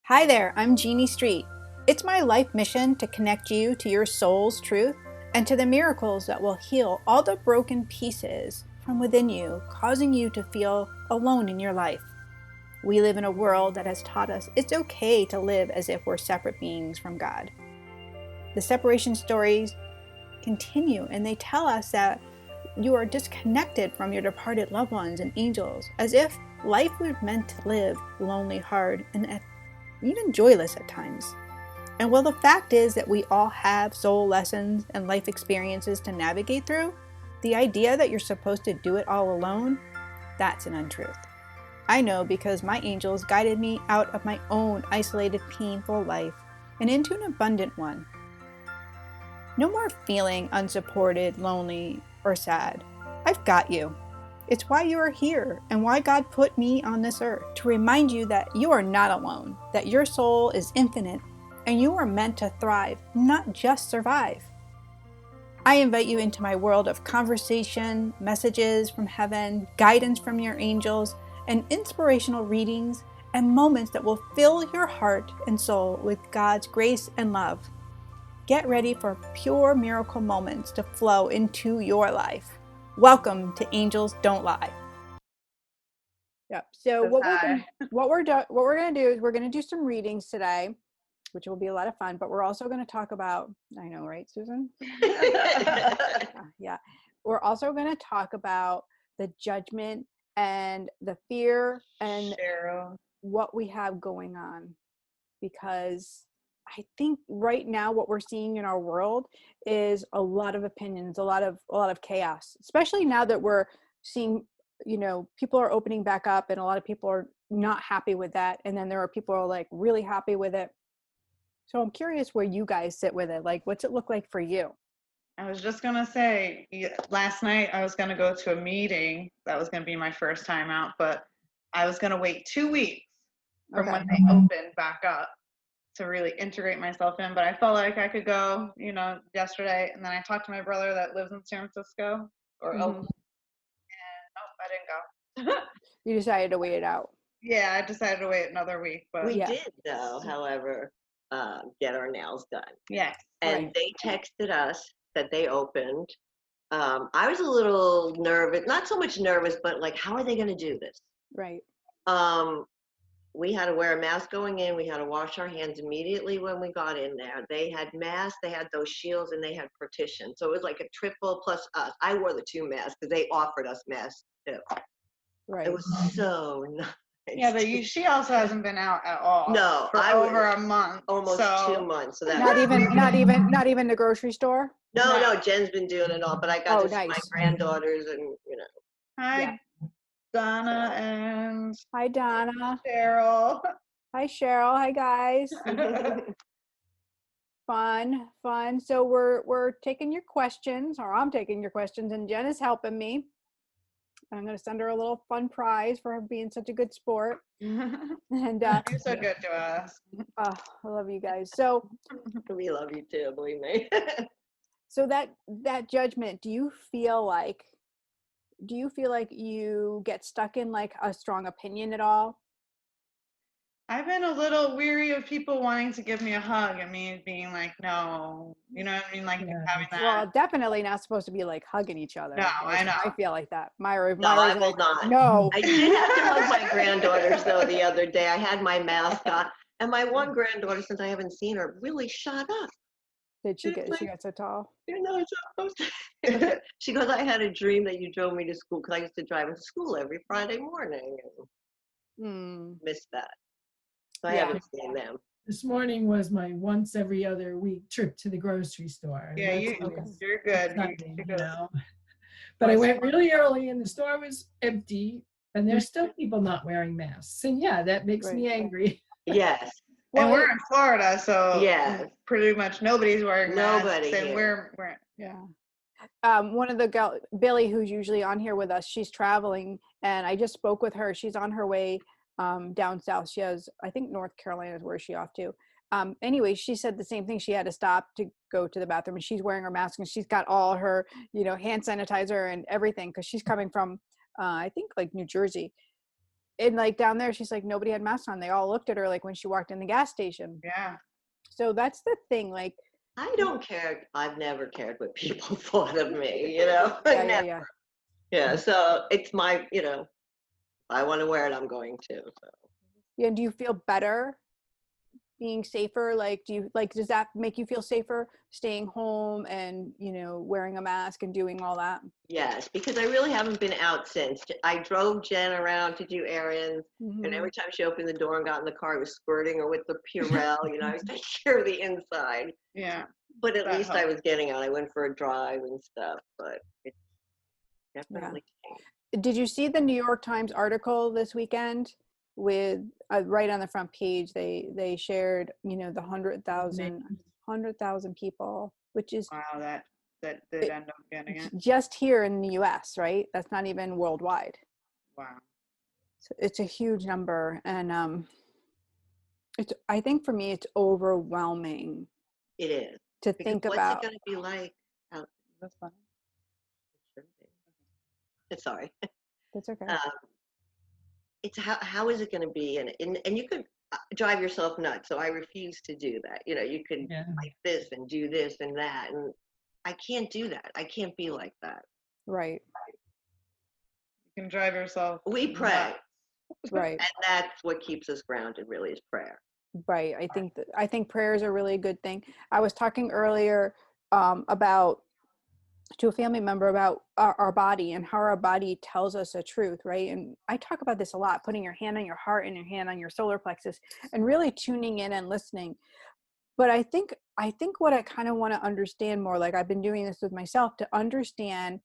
Hi there, I'm Jeannie Street. It's my life mission to connect you to your soul's truth and to the miracles that will heal all the broken pieces from within you, causing you to feel alone in your life. We live in a world that has taught us it's okay to live as if we're separate beings from God. The separation stories continue and they tell us that you are disconnected from your departed loved ones and angels, as if life was meant to live lonely, hard, and even joyless at times. And while the fact is that we all have soul lessons and life experiences to navigate through, the idea that you're supposed to do it all alone, that's an untruth. I know because my angels guided me out of my own isolated, painful life and into an abundant one. No more feeling unsupported, lonely, or sad. I've got you. It's why you are here and why God put me on this earth, to remind you that you are not alone, that your soul is infinite, and you are meant to thrive, not just survive. I invite you into my world of conversation, messages from heaven, guidance from your angels, and inspirational readings and moments that will fill your heart and soul with God's grace and love. Get ready for pure miracle moments to flow into your life. Welcome to Angels Don't Lie. Yep. So what we're going to do is we're going to do some readings today, which will be a lot of fun, but we're also going to talk about, I know, right, Susan? Yeah. We're also going to talk about the judgment and the fear and Cheryl. what we have going on, because I think right now what we're seeing in our world is a lot of opinions, a lot of chaos, especially now that we're seeing, people are opening back up and a lot of people are not happy with that. And then there are people who are like really happy with it. So I'm curious where you guys sit with it. Like, what's it look like for you? I was just gonna say, last night I was gonna go to a meeting. That was gonna be my first time out, but I was gonna wait 2 weeks from when Okay. they opened back up to really integrate myself in. But I felt like I could go, yesterday. And then I talked to my brother that lives in San Francisco, or Hmm. nope, I didn't go. You decided to wait it out. Yeah, I decided to wait another week, but We Yeah. did, though, however, get our nails done. yes. And Right. they texted us that they opened. I was a little nervous, not so much nervous, but like, how are they going to do this? Right. Um, we had to wear a mask going in. We had to wash our hands immediately when we got in there. They had masks, they had those shields, and they had partition. So it was like a triple plus us. I wore the 2 masks because they offered us masks too. It Right. was so nice. Yeah, but she also hasn't been out at all No, for I over was a month. almost So 2 months. So that Not was even, great. not even the grocery store. No, no. no, Jen's been doing it all, but I got Oh, to see my nice. granddaughters and, Yeah. Hi, Donna so. and Hi, Donna. Cheryl. Hi, Cheryl. Hi, guys. Fun. So we're taking your questions, or I'm taking your questions, and Jen is helping me. I'm going to send her a little fun prize for her being such a good sport. And You're so good to us. I love you guys. So We love you too, believe me. that judgment, do you feel like you get stuck in like a strong opinion at all? I've been a little weary of people wanting to give me a hug and me being like, no. You know what I mean? Like Yeah, having that. Well, definitely not supposed to be like hugging each No, other. I Like, know. I feel like that. No, I Myra's will like, not. no. I did have to hug my granddaughters though the other day. I had my mask on, and my one granddaughter, since I haven't seen her, really shot up. Did she It's get? She like, got so tall. you're not supposed to. She goes, I had a dream that you drove me to school because I used to drive into school every Friday morning and Hmm. missed that. So I Yeah. haven't seen them. this morning was my once every other week trip to the grocery store. And Yeah, that's Okay. always you're good. exciting, You're you good. know. But I went really early and the store was empty and there's still people not wearing masks. And yeah, that makes Right. me angry. Yes, And Well, we're in Florida, so yes. pretty much nobody's wearing masks. Nobody And here. we're yeah. One of the Billy, who's usually on here with us, she's traveling, and I just spoke with her. She's on her way down south. She has, I think, North Carolina is where she off to. Anyway, she said the same thing. She had to stop to go to the bathroom, and she's wearing her mask, and she's got all her, hand sanitizer and everything because she's coming from, I think, like New Jersey. and like down there, she's like, nobody had masks on. They all looked at her like when she walked in the gas station. Yeah. So that's the thing. Like, I don't care. I've never cared what people thought of me, you know? yeah, yeah, Never. yeah. Yeah, so it's my, you know, if I want to wear it, I'm going to. So. Yeah. Do you feel better being safer? Like, does that make you feel safer staying home and, you know, wearing a mask and doing all that? Yes, because I really haven't been out since. I drove Jen around to do errands, and Mhm. every time she opened the door and got in the car, I was squirting her with the Purell. You know, I was taking care of the inside. Yeah. But at That least I helps. was getting out. I went for a drive and stuff, but it Yeah. definitely changed. Did you see the New York Times article this weekend with right on the front page? They shared, you know, the 100,000 people, which is Wow, that did end up getting it. just here in the US, right? That's not even worldwide. Wow. So it's a huge number. And I think for me, it's overwhelming It is. to Because think what's about. it going to be like out? That's fine. It shouldn't be. Sorry. That's okay. It's how is it going to be? And you could drive yourself nuts. So I refuse to do that. You know, you could Yeah. like this and do this and that. And I can't do that. I can't be like that. Right, You can drive yourself. We pray. nuts. right. And that's what keeps us grounded, really, is prayer. Right. I think prayer is a really good thing. I was talking earlier about to a family member about our body and how our body tells us a truth, right? And I talk about this a lot, putting your hand on your heart and your hand on your solar plexus and really tuning in and listening. But I think what I kind of want to understand more, like I've been doing this with myself, to understand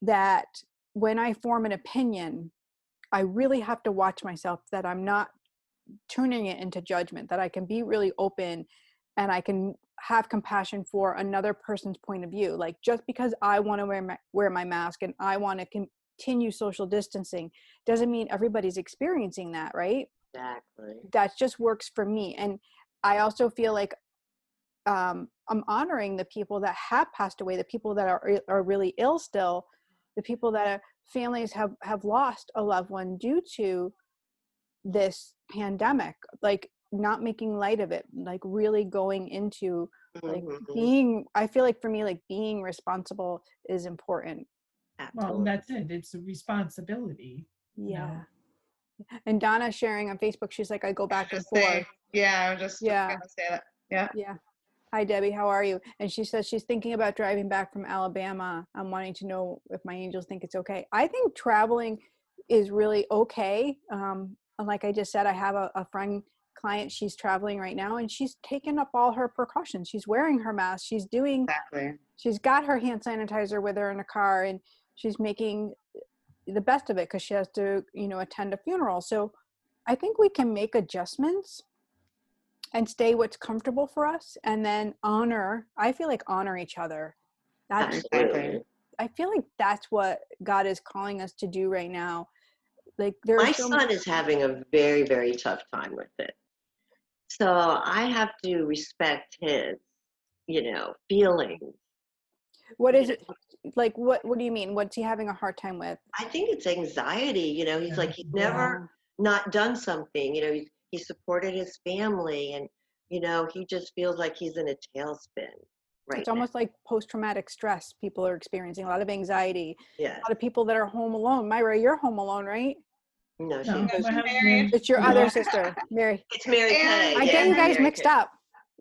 that when I form an opinion, I really have to watch myself, that I'm not turning it into judgment, that I can be really open and I can have compassion for another person's point of view. Like, just because I want to wear my mask and I want to continue social distancing doesn't mean everybody's experiencing that, right? Exactly. That just works for me. And I also feel like I'm honoring the people that have passed away, the people that are really ill still, the people that families have lost a loved one due to this pandemic, like not making light of it, like really going into like Mhm. I feel like for me, like being responsible is important. Well, Absolutely. that's it. It's a responsibility. You know. Yeah. And Donna sharing on Facebook, she's like, I go back and Just say, forth. yeah, I was just Yeah. gonna say that. Yeah. Yeah. Hi, Debbie. How are you? And she says she's thinking about driving back from Alabama. I'm wanting to know if my angels think it's okay. I think traveling is really okay. And like I just said, I have a friend client. She's traveling right now, and she's taken up all her precautions. She's wearing her mask. She's Exactly. got her hand sanitizer with her in the car, and she's making the best of it because she has to, you know, attend a funeral. So I think we can make adjustments and stay what's comfortable for us, and then I feel like honor each other. That's Absolutely. I feel like that's what God is calling us to do right now. Like there are My so son is having a very, very tough time with it. So I have to respect his, you know, feelings. what You is know, it like, what do you mean, what's he having a hard time with? I think it's anxiety. You know, he's like, he's never Yeah. not done something. You know, he supported his family, and, you know, he just feels like he's in a tailspin right It's now. almost like post-traumatic stress people are experiencing, a lot of anxiety, a Yeah. lot of people that are home alone. Myra, you're home alone, right? No, No, she, my she's husband, married. It's your you other know, sister, Mary. it's Mary Kay. And I Yeah, get you guys Mary mixed Kay. up.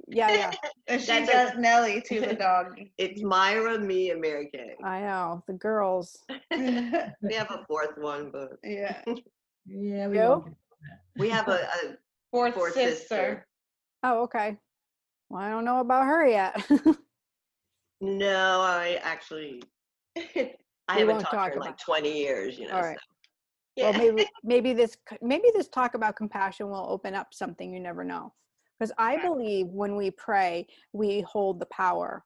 Yeah. And she That's does Nelly to the dog. It's Myra, me, and Mary Kay. I know, the girls. We have a fourth one, but Yeah. yeah, we You? won't get to that. we have a Fourth fourth sister. sister. Oh, okay. Well, I don't know about her yet. No, I actually, I We haven't won't talked to talk her in about like 20 years, you know. All right. So, Well, yeah. maybe this talk about compassion will open up something, you never know. Because I Exactly. believe when we pray, we hold the power.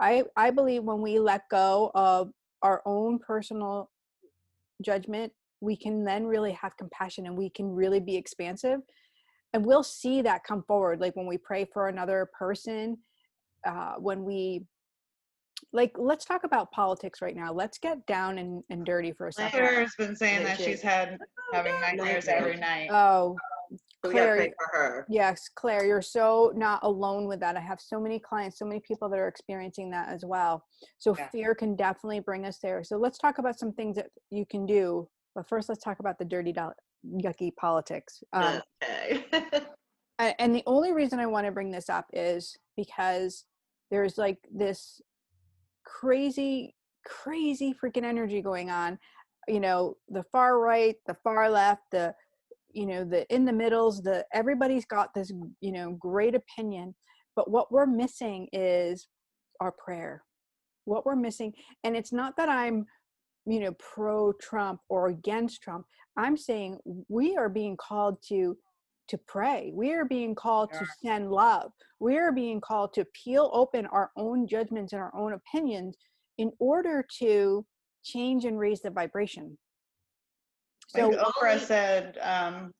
I believe when we let go of our own personal judgment, we can then really have compassion and we can really be expansive. And we'll see that come forward. Like when we pray for another person, when we like, let's talk about politics right now. Let's get down and dirty for a second. Claire's been saying that Legit. she's having nightmares every night. Oh, So we gotta Claire, pray for her. yes, Claire, you're so not alone with that. I have so many clients, so many people that are experiencing that as well. So Yeah. fear can definitely bring us there. So let's talk about some things that you can do. But first, let's talk about the dirty, yucky politics. Okay. And the only reason I want to bring this up is because there's like this crazy freaking energy going on. You know, the far right, the far left, the in the middles, everybody's got this, great opinion, but what we're missing is our prayer. What we're missing, and it's not that I'm, pro Trump or against Trump. I'm saying we are being called to pray. We are being called to send love. We are being called to peel open our own judgments and our own opinions in order to change and raise the vibration. Like So Oprah said,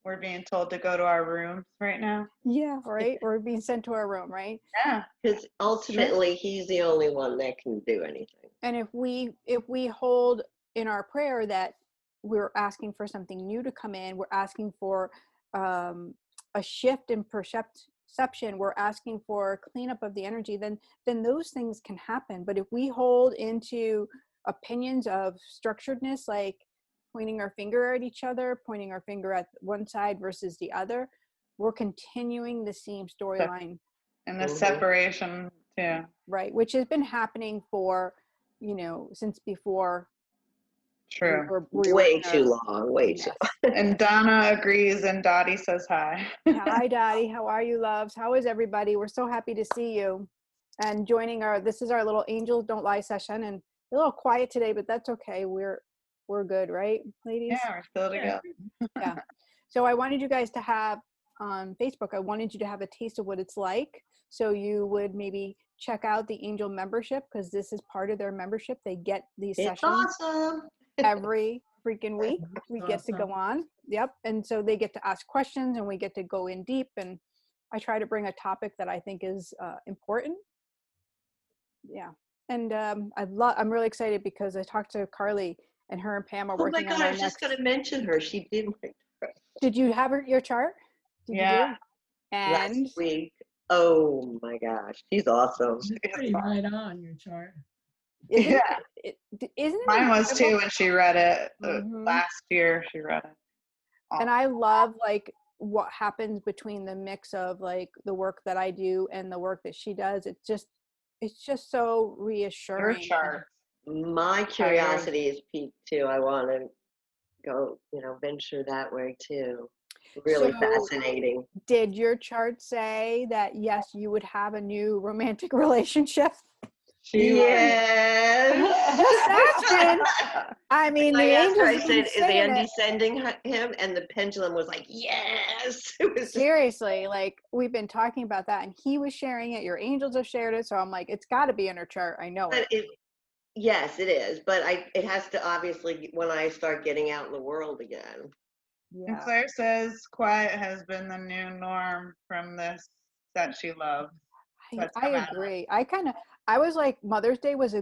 we're being told to go to our rooms right now. yeah, right. We're being sent to our room, right? Yeah. Because ultimately, he's the only one that can do anything. And if we hold in our prayer that we're asking for something new to come in, we're asking for a shift in perception, we're asking for cleanup of the energy, then those things can happen. But if we hold into opinions of structuredness, like pointing our finger at each other, pointing our finger at one side versus the other, we're continuing the same storyline. And the separation too. Right, which has been happening for, since before. True. Way too long, way too long. And Donna agrees, and Dottie says hi. Hi, Dottie. How are you, loves? How is everybody? We're so happy to see you. And joining this is our little Angels Don't Lie session, and a little quiet today, but that's okay. We're good, right, ladies? Yeah, we're still together. Yeah. So I wanted you guys to have on Facebook, I wanted you to have a taste of what it's like. So you would maybe check out the Angel membership, because this is part of their membership. They get these It's sessions awesome. every freaking week. We get to awesome. go on. Yep. And so they get to ask questions and we get to go in deep. And I try to bring a topic that I think is important. Yeah. And I'm really excited because I talked to Carly, and her and Pam are Oh my working God, on I our was just next. going to mention her. She did my Did you have your chart? Did Yeah. you do? And last week. Oh my gosh, she's awesome. It's pretty right on your chart. isn't Yeah. isn't it Mine was incredible? too when she read it. Mhm. Last year she read it. And I love like what happens between the mix of like the work that I do and the work that she does. It's just so Your reassuring. chart. My curiosity is piqued too. I want to go, venture that way too. Really So- fascinating. Did your chart say that yes, you would have a new romantic relationship? Yes. Just asking. I mean, I the asked her, I angels said, keep is saying Andy it. sending him? And the pendulum was like, yes. It was just, Seriously, like we've been talking about that, and he was sharing it. Your angels have shared it, so I'm like, it's got to be in her chart. I know but it. yes, it is. But it has to obviously, when I start getting out in the world again. And Yeah, Claire says quiet has been the new norm from this that she loves. I agree. I was like, Mother's Day was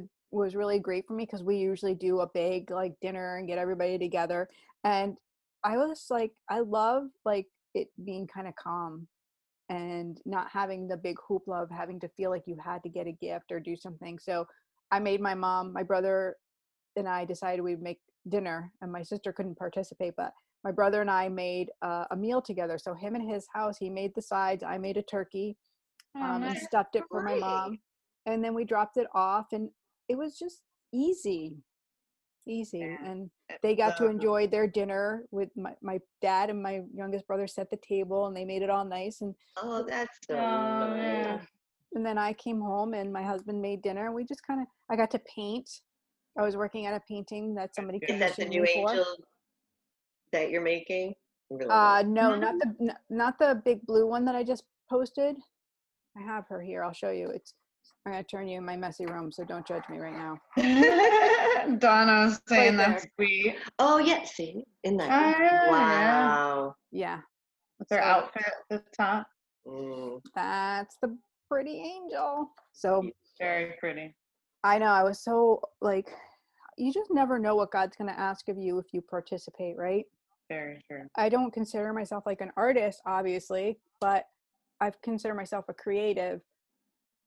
really great for me because we usually do a big like dinner and get everybody together, and I was like, I love like it being kind of calm and not having the big hoopla of having to feel like you had to get a gift or do something. So I made my mom, my brother, and I decided we'd make dinner, and my sister couldn't participate, but my brother and I made a meal together. So him in his house, he made the sides, I made a turkey, and nice. stuffed it for my Great. mom, and then we dropped it off, and it was just easy. Yeah. And they got to enjoy their dinner with my dad, and my youngest brother set the table, and they made it all nice. And Oh, that's so Oh, nice. yeah. and then I came home and my husband made dinner, and we just I got to paint. I was working on a painting that somebody Is Is that the commissioned new me for. angel that you're making? Really nice. No, not the big blue one that I just posted. I have her here. I'll show you. I'm gonna turn you in my messy room, so don't judge me right now. Donna's saying Right that's sweet. Oh, yeah. See, in that. Oh, yeah, yeah. Wow. Yeah, With her So- outfit at the top. Mm. that's the pretty angel. So Very pretty. I know. I was so like, you just never know what God's going to ask of you if you participate, right? Very true. I don't consider myself like an artist, obviously, but I consider myself a creative.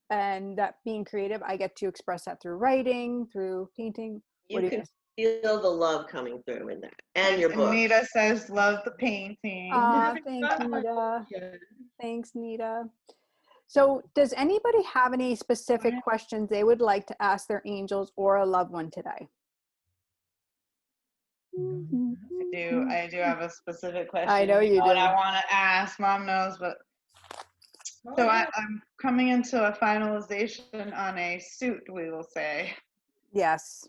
And that being creative, I get to express that through writing, through painting. What You do you can guys? feel the love coming through in that, and your book. Nita says, love the painting. Thanks, Nita. Thanks, Nita. So, does anybody have any specific questions they would like to ask their angels or a loved one today? I do have a specific question. I know you do. And I want to ask. Mom knows, but so I'm coming into a finalization on a suit. We will say. Yes.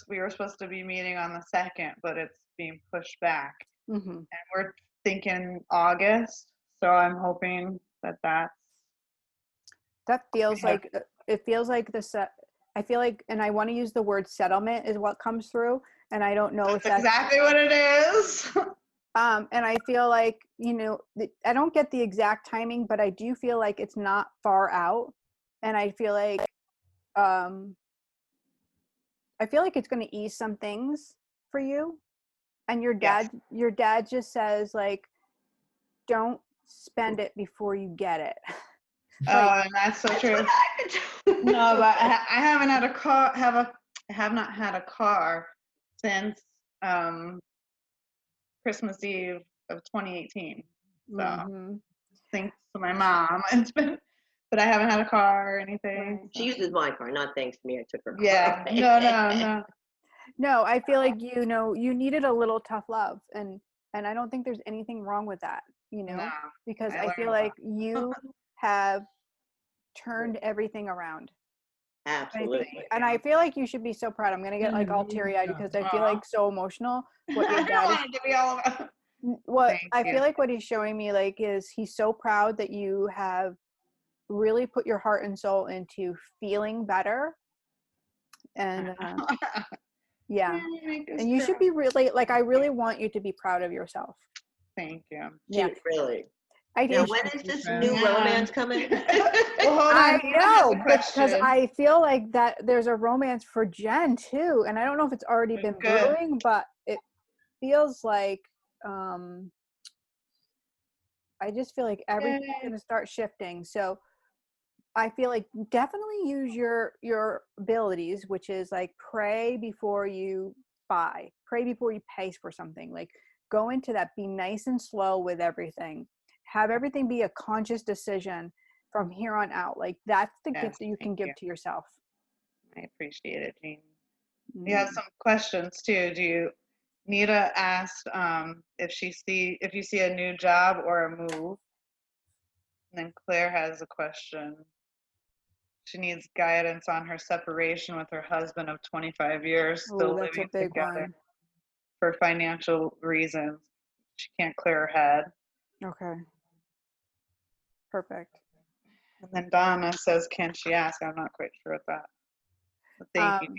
We were supposed to be meeting on the 2nd, but it's being pushed back, Mm-hmm. and we're thinking August. So I'm hoping that feels Yeah. like it feels like I feel like, and I want to use the word settlement is what comes through, and I don't know if that's that's exactly what it is. and I feel like, I don't get the exact timing, but I do feel like it's not far out, and I feel like it's going to ease some things for you. And your dad just says, like, don't spend it before you get it. And that's so true. No, but I haven't had a car. Have not had a car since Christmas Eve of 2018. So Mm-hmm. thanks to my mom, it's been. But I haven't had a car or anything. She uses my car, not thanks to me. I took her car. Yeah. No. No, I feel like you needed a little tough love, and I don't think there's anything wrong with that, No. because I I feel learned like you have turned everything around. Absolutely. And I feel like you should be so proud. I'm gonna get like all teary-eyed because I feel like so emotional. What your I dad don't is, want to be all about. what Thank I you. feel like what he's showing me like is he's so proud that you have really put your heart and soul into feeling better. And yeah, and you should be really like, I really want you to be proud of yourself. Thank you. Yeah, Really. I do. Now, when is this new romance coming? Well, hold on. I know, Here's a because question. I feel like that there's a romance for Jen too, and I don't know if it's already been Good. brewing, but it feels like I just feel like everything's going to start shifting. So I feel like definitely use your abilities, which is like pray before you buy, pray before you pay for something. Like go into that, be nice and slow with everything. Have everything be a conscious decision from here on out. Like that's the gift that you can give to yourself. I appreciate it, Jean. We have some questions too. Nita asked if you see a new job or a move. And then Claire has a question. She needs guidance on her separation with her husband of 25 years, still that's living a big together one. for financial reasons. She can't clear her head. Okay. Perfect. And then Donna says, can she ask? I'm not quite sure what that. But thank you,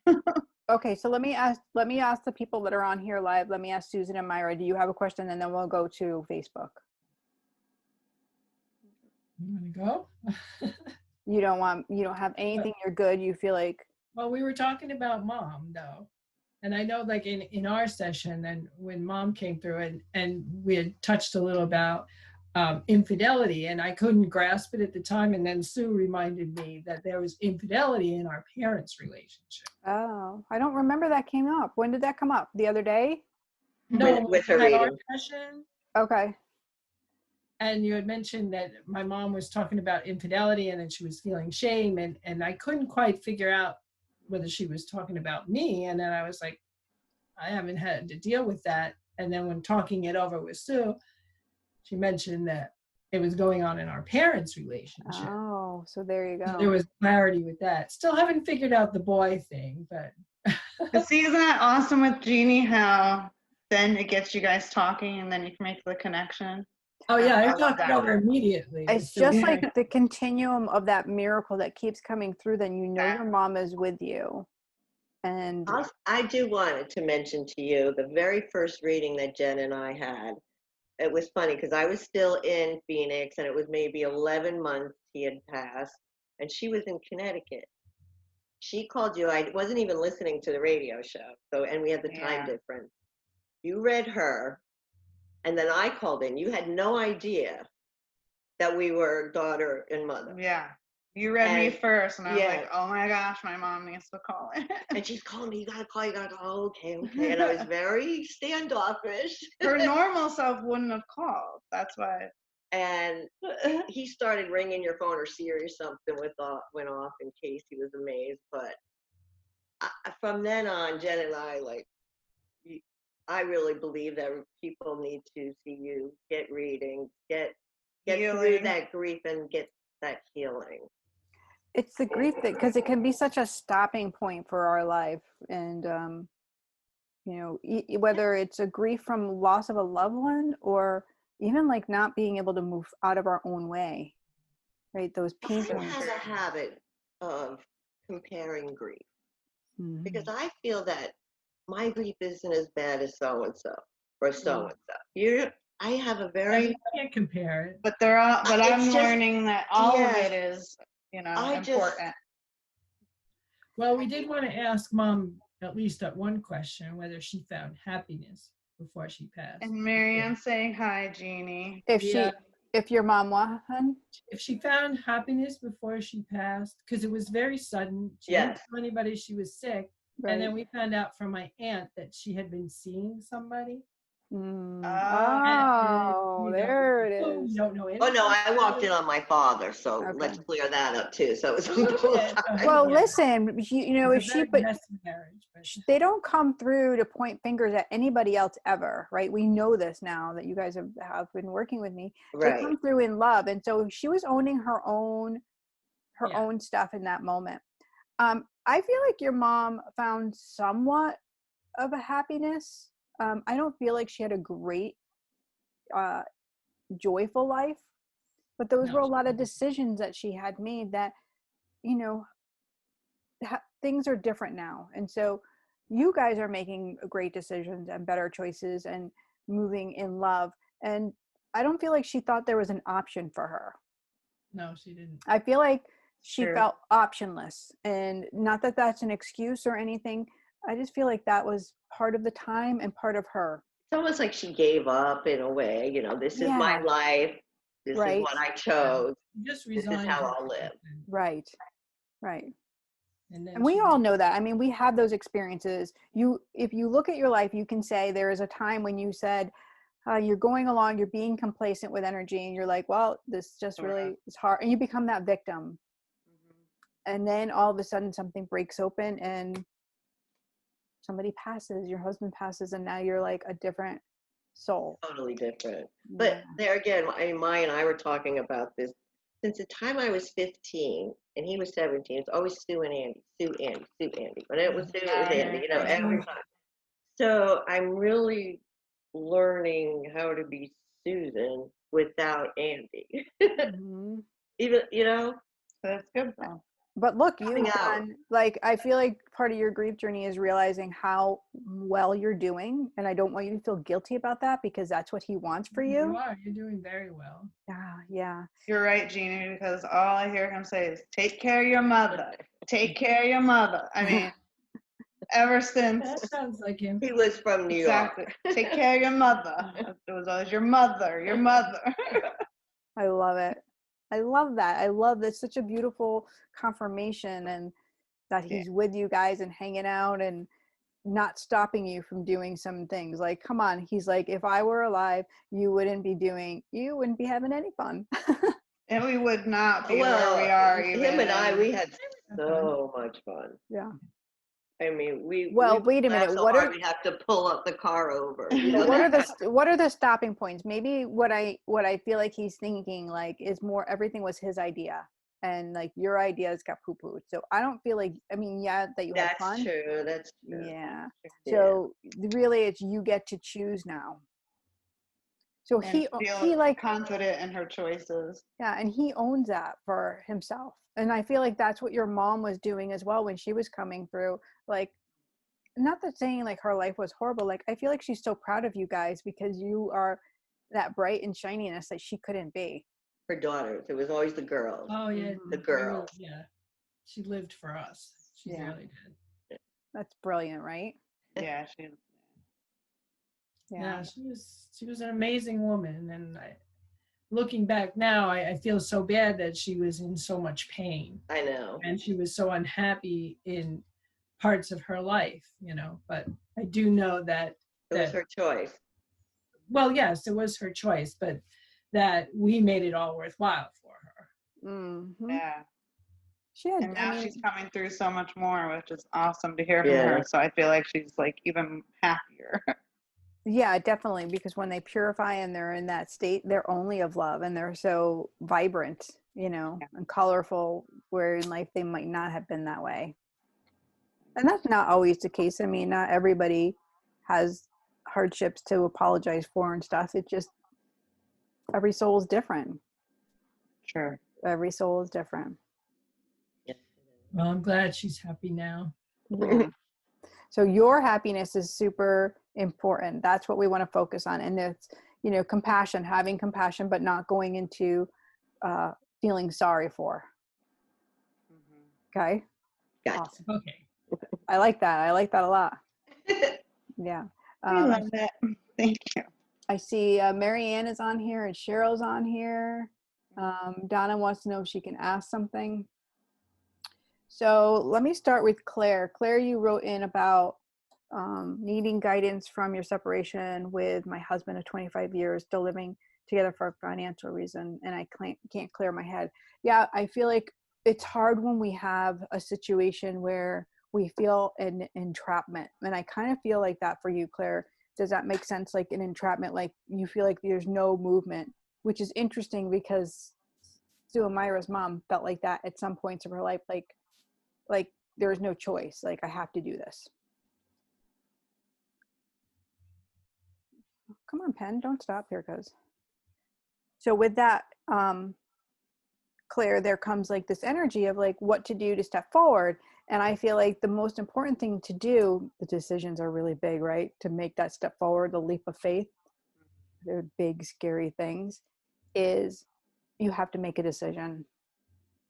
Jean. Okay, so let me ask the people that are on here live. Let me ask Susan and Myra, do you have a question? And then we'll go to Facebook. You want to go? You don't have anything, you're good, you feel like. Well, we were talking about mom though. And I know like in our session and when mom came through and we had touched a little about infidelity, and I couldn't grasp it at the time. And then Sue reminded me that there was infidelity in our parents' relationship. Oh, I don't remember that came up. When did that come up? The other day? No, with her at our reading. session. Okay. And you had mentioned that my mom was talking about infidelity and then she was feeling shame, and I couldn't quite figure out whether she was talking about me. And then I was like, I haven't had to deal with that. And then when talking it over with Sue, she mentioned that it was going on in our parents' relationship. Oh, so there you go. So there was clarity with that. Still haven't figured out the boy thing, but. See, isn't that awesome with Jeannie, how then it gets you guys talking and then you can make the connection? Oh yeah, I love talked that. about her immediately. It's just like the continuum of that miracle that keeps coming through, then you know your mom is with you. And I do want to mention to you the very first reading that Jen and I had. It was funny because I was still in Phoenix and it was maybe 11 months he had passed and she was in Connecticut. She called you. I wasn't even listening to the radio show. So, and we had the time Yeah. difference. You read her, and then I called in. You had no idea that we were daughter and mother. Yeah. You read me And- first, and I was yeah. like, oh my gosh, my mom needs to call in. And she's calling me, you gotta call, you gotta call. Okay, okay. And I was very standoffish. Her normal self wouldn't have called. That's why. And he started ringing your phone, or Siri or something went off in case he was amazed. But from then on, Jen and I, like, I really believe that people need to see you, get reading, get through Healing. that grief and get that healing. It's the grief that, because it can be such a stopping point for our life. And, you know, whether it's a grief from loss of a loved one or even like not being able to move out of our own way, right? Those pain I points. have a habit of comparing grief Mhm. because I feel that my grief isn't as bad as so-and-so or so-and-so. I have a You very, can't compare it. But they're all. But It's I'm just- learning that all yes. of it is, you know, I just- important. Well, we did want to ask Mom at least at one question whether she found happiness before she passed. And Marianne's saying hi, Jeannie. Yeah. If your mom was, If she found happiness before she passed, because it was very sudden. She Yes. didn't tell anybody she was sick. right? And then we found out from my aunt that she had been seeing somebody. Mm. Ah. Oh, You there it don't- is. You don't know oh anything no, I about walked it. in on my father, so Okay. let's clear that up too. So it was on Okay, both go sides. ahead. Well, Yeah. listen, you know, It if was a she, very but messy marriage, but they don't come through to point fingers at anybody else ever, right? We know this now that you guys have been working with me. They Right. come through in love, and so she was owning her own Yeah. own stuff in that moment. I feel like your mom found somewhat of a happiness. I don't feel like she had a great joyful life, but those No, were a she lot of didn't. decisions that she had made that, you know, things are different now. And so you guys are making great decisions and better choices and moving in love. And I don't feel like she thought there was an option for her. No, she didn't. I feel like she Sure. felt optionless, and not that that's an excuse or anything. I just feel like that was part of the time and part of her. It's almost like she gave up in a way. You know, this is my Yeah. life. This Right. is what I chose. She just This is resigned. how her I'll live. position, Right. Right. And then And we she all know that. I mean, we have those experiences. If you look at your life, you can say there is a time when you said, you're going along, you're being complacent with energy, and you're like, well, this just really is hard. And you become that victim. And then all of a sudden something breaks open and somebody passes, your husband passes, and now you're like a different soul. Totally different. Yeah. But there again, Maya and I were talking about this since the time I was 15 and he was 17. It's always Sue and Andy, Sue, Andy, Sue, Andy. When it was Sue, it was Andy, you know, every time. So I'm really learning how to be Susan without Andy. Mhm. Even, you know, That's good though. But look, Coming you've out. done, like, I feel like part of your grief journey is realizing how well you're doing. And I don't want you to feel guilty about that, because that's what he wants for you. You are. You're doing very well. Yeah. Yeah. You're right, Jeannie, because all I hear him say is, take care of your mother. Take care of your mother. I mean, ever since. That sounds like him. he was from New Exactly. York. Take care of your mother. It was always your mother, your mother. I love it. I love that. I love that's such a beautiful confirmation, and that Yeah. he's with you guys and hanging out and not stopping you from doing some things. Like, come on. He's like, if I were alive, you wouldn't be having any fun. And we would not be Well, where we are even. him and I, we had Fun. so much fun. Yeah. I mean, Well, we wait a laughed minute. so What hard are we'd have to pull up the car over. You know, what that are the stopping points? Maybe what I feel like he's thinking like is more everything was his idea, and like your ideas got poo-pooed. So I don't feel like, I mean, yeah, that you had That's fun. true. That's true. Yeah. Yeah. So really it's you get to choose now. So And he feel like, confident in her choices. yeah, and he owns that for himself. And I feel like that's what your mom was doing as well when she was coming through. Like, not that saying like her life was horrible. Like, I feel like she's so proud of you guys because you are that bright and shininess that she couldn't be. Her daughters. It was always the girls. Oh yeah, Mhm. The they girl. were- Yeah, she lived for us. She Yeah. really did. That's brilliant, right? Yeah, she's Yeah, she was an amazing woman, and looking back now, I feel so bad that she was in so much pain I know. and she was so unhappy in parts of her life, But I do know that It was her choice. well, yes, it was her choice, but that we made it all worthwhile for her. Mm-hmm. yeah. She had, And I now mean, she's coming through so much more, which is awesome to hear from Yeah. her. So I feel like she's like even happier. yeah, definitely, because when they purify and they're in that state, they're only of love and they're so vibrant, Yeah. and colorful, where in life they might not have been that way. And that's not always the case. I mean, not everybody has hardships to apologize for and stuff. It just, every soul is different. Sure. Every soul is different. Yes. Well, I'm glad she's happy now. Yeah. So your happiness is super important. That's what we want to focus on. And it's, compassion, having compassion, but not going into feeling sorry for. Mm-hmm. Okay. Gotcha. Awesome. Okay. I like that. I like that a lot. Yeah. I love it. Thank you. I see Marianne is on here and Cheryl's on here. Donna wants to know if she can ask something. So let me start with Claire. Claire, you wrote in about needing guidance from your separation with my husband of 25 years, still living together for a financial reason, and I can't clear my head. Yeah, I feel like it's hard when we have a situation where we feel an entrapment, and I kind of feel like that for you, Claire. Does that make sense? Like an entrapment, like you feel like there's no movement, which is interesting because Sue and Myra's mom felt like that at some points of her life, like there was no choice, like I have to do this. Come on, pen, don't stop. Here it goes. So with that, Claire, there comes like this energy of like what to do to step forward. And I feel like the most important thing to do, the decisions are really big, right? To make that step forward, the leap of faith, they're big, scary things, is you have to make a decision.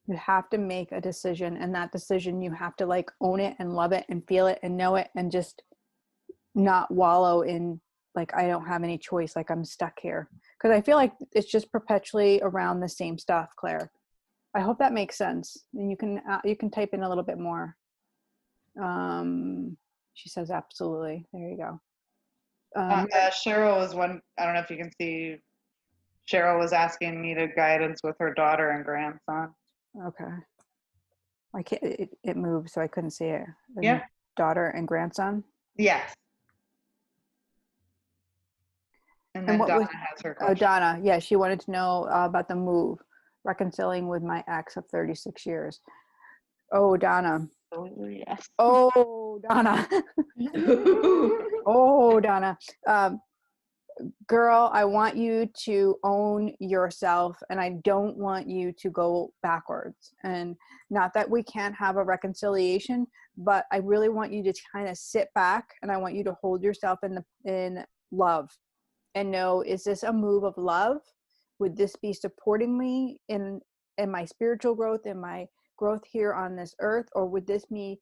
You have to make a decision, and that decision, you have to like own it and love it and feel it and know it and just not wallow in like, I don't have any choice, like I'm stuck here. Because I feel like it's just perpetually around the same stuff, Claire. I hope that makes sense. And you can type in a little bit more. She says, absolutely. There you go. Cheryl was one. I don't know if you can see. Cheryl was asking me to guidance with her daughter and grandson. Okay. I can't. It moved, so I couldn't see it. Yeah. Daughter and grandson. Yes. And then Donna has her question. Oh, Donna. Yeah, she wanted to know about the move, reconciling with my ex of 36 years. Oh, Donna. Oh, yes. Oh, Donna. Oh, Donna. Girl, I want you to own yourself, and I don't want you to go backwards. And not that we can't have a reconciliation, but I really want you to kind of sit back, and I want you to hold yourself in love and know, is this a move of love? Would this be supporting me in my spiritual growth, in my growth here on this earth? Or would this be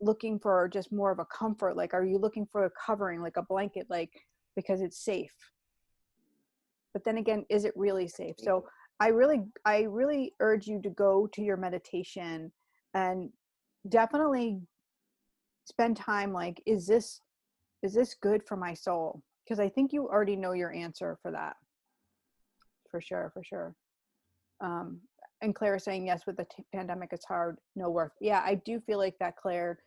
looking for just more of a comfort? Like, are you looking for a covering, like a blanket, like, because it's safe? But then again, is it really safe? So I really urge you to go to your meditation and definitely spend time like, is this good for my soul? Because I think you already know your answer for that. For sure. And Claire saying, yes, with the pandemic, it's hard, no work. Yeah, I do feel like that, Claire.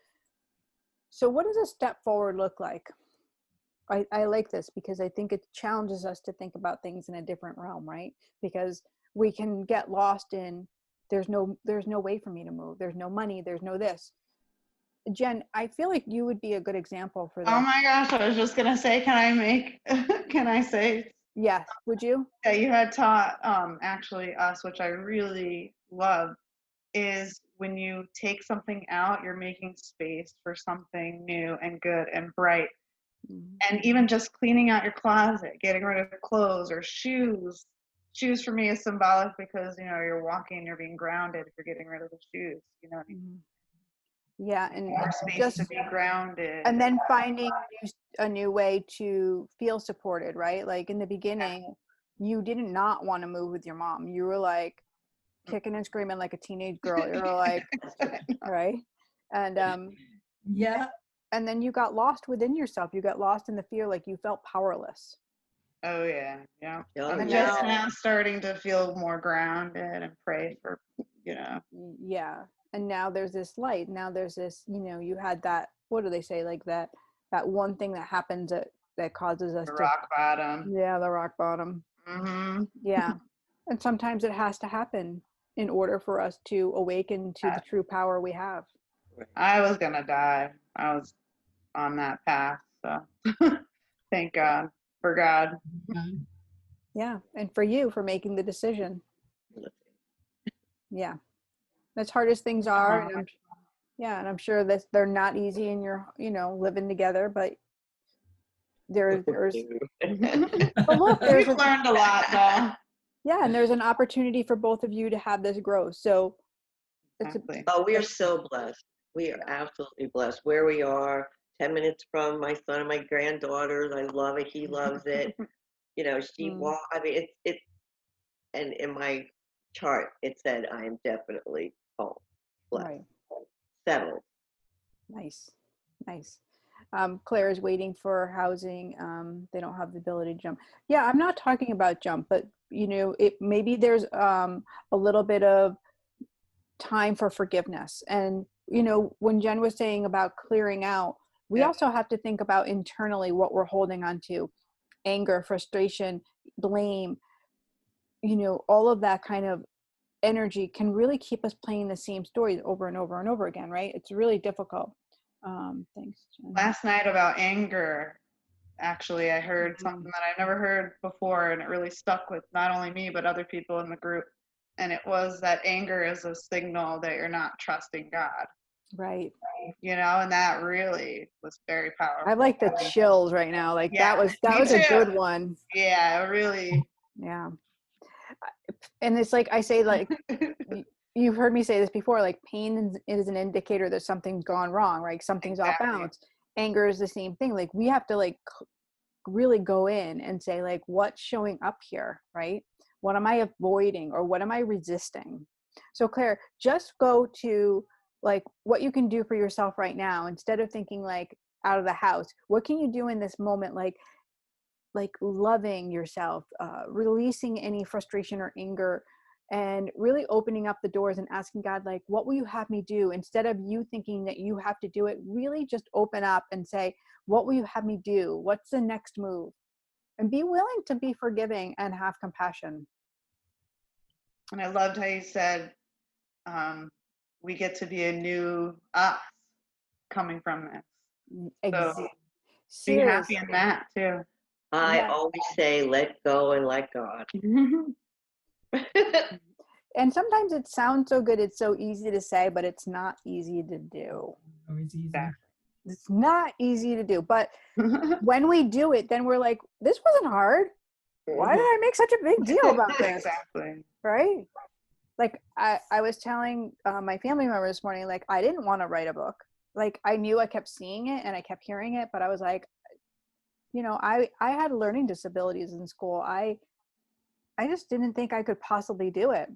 So what does a step forward look like? I like this because I think it challenges us to think about things in a different realm, right? Because we can get lost in, there's no way for me to move. There's no money. There's no this. Jen, I feel like you would be a good example for that. Oh my gosh, I was just gonna say, can I say? Yes, would you? Yeah, you had taught actually us, which I really love, is when you take something out, you're making space for something new and good and bright. Mm-hmm. And even just cleaning out your closet, getting rid of clothes or shoes. Shoes for me is symbolic because, you're walking, you're being grounded if you're getting rid of the shoes, you know what I mean? Mm-hmm. Yeah, and more space just to be grounded. and then finding a new way to feel supported, right? Like in the beginning, you didn't not want to move with your mom. You were like kicking and screaming like a teenage girl. You were like, right? And Yeah. and then you got lost within yourself. You got lost in the fear, like you felt powerless. Oh yeah, yeah. Oh, I'm And just now, now starting to feel more grounded and pray for, yeah. And now there's this light. Now there's this, you had that, what do they say? Like that one thing that happens that causes us the to, rock bottom. yeah, the rock bottom. Hmm. Yeah. And sometimes it has to happen in order for us to awaken to the true power we have. I was gonna die. I was on that path. So thank God for God. Yeah. And for you for making the decision. Yeah. As hard as things are. And I'm sure that they're not easy and you're, living together, but there's, but look, We've learned a lot though. yeah. And there's an opportunity for both of you to have this growth. So it's Exactly. Oh, we are so blessed. We are absolutely blessed where we are. 10 minutes from my son and my granddaughters. I love it. He loves it. She walk. I mean, it's, and in my chart, it said, I am definitely home, blessed, right. settled. Nice. Claire is waiting for housing. They don't have the ability to jump. Yeah, I'm not talking about jump, but maybe there's a little bit of time for forgiveness. And when Jen was saying about clearing out, we also have to think about internally what we're holding on to. Anger, frustration, blame, all of that kind of energy can really keep us playing the same stories over and over and over again, right? It's really difficult. Thanks, Jen. Last night about anger, actually, I heard something that I never heard before, and it really stuck with not only me, but other people in the group. And it was that anger is a signal that you're not trusting God. Right. And that really was very powerful. I like the chills right now. Like that was a good one. Yeah, really. Yeah. And it's like I say, like you've heard me say this before, like pain is an indicator that something's gone wrong, right? Something's off balance. Anger is the same thing. Like we have to like really go in and say like, what's showing up here, right? What am I avoiding or what am I resisting? So Claire, just go to like what you can do for yourself right now, instead of thinking like out of the house. What can you do in this moment? Like loving yourself, releasing any frustration or anger, and really opening up the doors and asking God, like, what will you have me do? Instead of you thinking that you have to do it, really just open up and say, what will you have me do? What's the next move? And be willing to be forgiving and have compassion. And I loved how you said, we get to be a new us coming from this. So be happy in that too. I always say, let go and let God. And sometimes it sounds so good, it's so easy to say, but it's not easy to do. Always easy. It's not easy to do. But when we do it, then we're like, this wasn't hard. Why did I make such a big deal about this? Exactly. Right? Like I was telling my family member this morning, like I didn't want to write a book. Like I knew I kept seeing it and I kept hearing it, but I was like, I had learning disabilities in school. I just didn't think I could possibly do it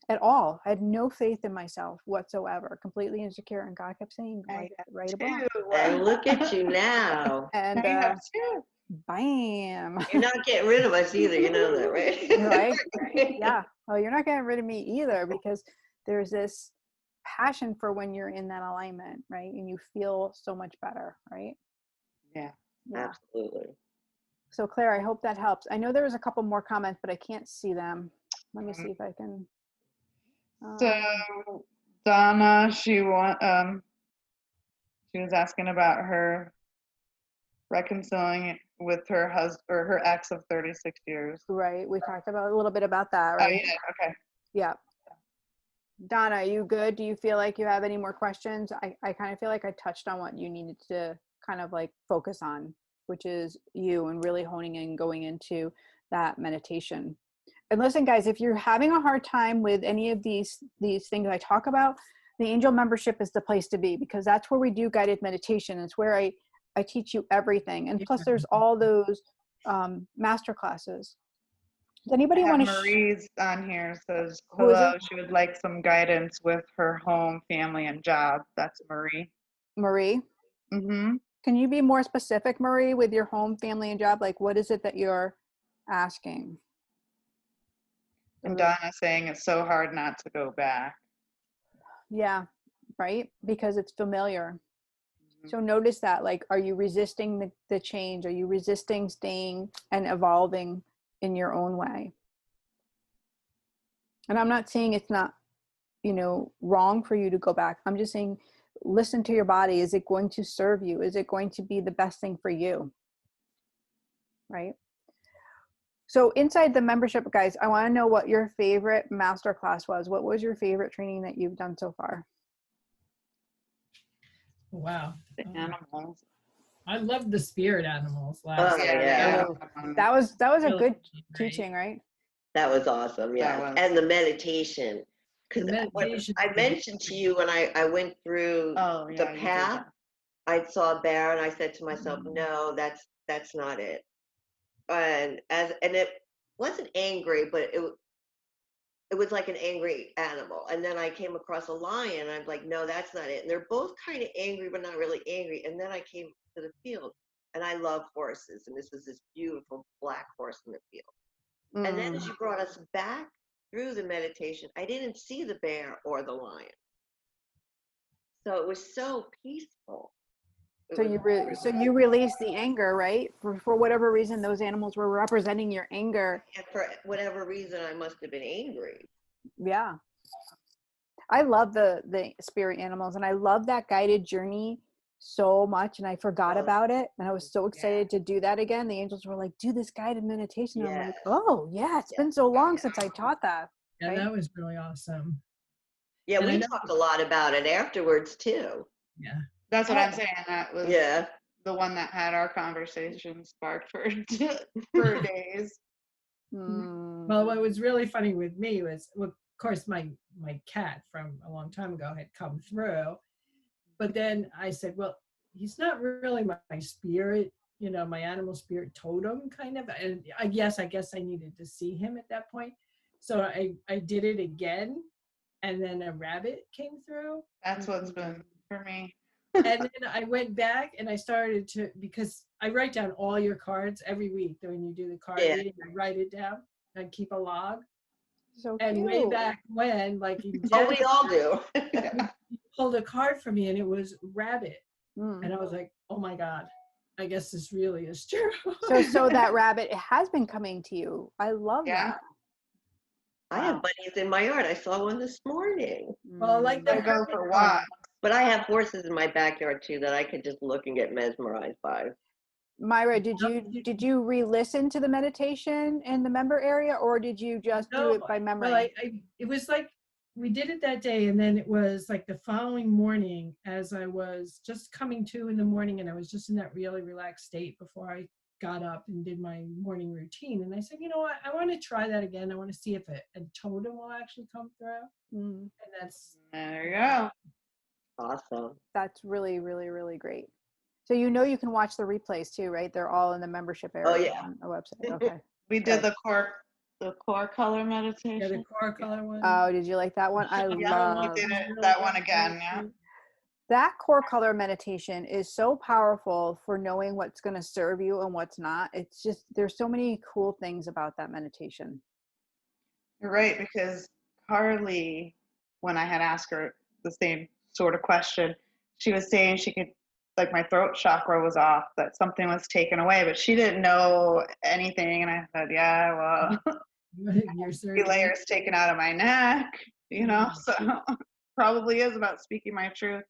at all. I had no faith in myself whatsoever, completely insecure. And God kept saying, write a book. And look at you now. And bam. You're not getting rid of us either. You know that, right? Right? Yeah. Oh, you're not getting rid of me either, because there's this passion for when you're in that alignment, right? And you feel so much better, right? Yeah. Absolutely. So Claire, I hope that helps. I know there was a couple more comments, but I can't see them. Let me see if I can. So Donna, she was asking about her reconciling with her husband or her ex of 36 years. Right. We talked about a little bit about that, right? Oh, yeah. Okay. Yeah. Donna, are you good? Do you feel like you have any more questions? I kind of feel like I touched on what you needed to kind of like focus on, which is you, and really honing in, going into that meditation. And listen, guys, if you're having a hard time with any of these things I talk about, the angel membership is the place to be, because that's where we do guided meditation. It's where I teach you everything. And plus there's all those master classes. Does I anybody have want to Marie's on here, says, Who is hello, it? she would like some guidance with her home, family, and job. That's Marie. Marie? Mm-hmm. Can you be more specific, Marie, with your home, family, and job? Like, what is it that you're asking? And Donna's saying it's so hard not to go back. Yeah, right? Because it's familiar. Mhm. So notice that, like, are you resisting the change? Are you resisting staying and evolving in your own way? And I'm not saying it's not, wrong for you to go back. I'm just saying, listen to your body. Is it going to serve you? Is it going to be the best thing for you? Right? So inside the membership, guys, I want to know what your favorite masterclass was. What was your favorite training that you've done so far? Wow. The animals. I love the spirit animals Oh, last. yeah. That was a Really good great. teaching, right? That was awesome. Yeah. was. And the meditation. Because The meditation I was mentioned to you when I went through Oh, yeah. the you did path, that. I saw a bear and I said to myself, no, that's not it. And it wasn't angry, but it was like an angry animal. And then I came across a lion and I'm like, no, that's not it. And they're both kind of angry, but not really angry. And then I came to the field and I love horses. And this was this beautiful black horse in the field. And then as you brought us back through the meditation, I didn't see the bear or the lion. So it was so peaceful. So you released the anger, right? For whatever reason, those animals were representing your anger. And for whatever reason, I must have been angry. Yeah. I love the spirit animals, and I love that guided journey so much, and I forgot about it, and I was so excited to do that again. The angels were like, do this guided meditation. I'm like, oh yeah, it's been so long since I taught that. Yeah, right? that was really awesome. Yeah, And I we know- talked a lot about it afterwards too. Yeah. That's what I'm saying. That was Yeah. the one that had our conversation sparked for days. Well, what was really funny with me was, well, of course, my cat from a long time ago had come through, but then I said, well, he's not really my spirit, my animal spirit totem kind of. And I guess I needed to see him at that point. So I did it again, and then a rabbit came through. That's what's been for me. And then I went back and I started to, because I write down all your cards every week. When you do the card reading, I write it down. I keep a log. So And cute. way back when, like in Oh, we all do. you pulled a card for me and it was rabbit. Mm. And I was like, oh my God, I guess this really is true. So that rabbit, it has been coming to you. I love that. I have bunnies in my yard. I saw one this morning. Well, like I the go for walks. But I have horses in my backyard too that I could just look and get mesmerized by. Myra, did you re-listen to the meditation in the member area, or did you just do it by memory? Well, it was like we did it that day, and then it was like the following morning as I was just coming to in the morning, and I was just in that really relaxed state before I got up and did my morning routine. And I said, you know what, I want to try that again. I want to see if a totem will actually come through. And that's There you go. Awesome. That's really, really, really great. So you can watch the replays too, right? They're all in the membership area on the website. Okay. We did the core color meditation. yeah, the core color one. Oh, did you like that one? I love we did that one again. Yeah. that core color meditation is so powerful for knowing what's going to serve you and what's not. It's just, there's so many cool things about that meditation. You're right, because Carly, when I had asked her the same sort of question, she was saying she could, like, my throat chakra was off, that something was taken away, but she didn't know anything. And I said, yeah, well, Your 3 layers taken out of my neck, so probably is about speaking my truth.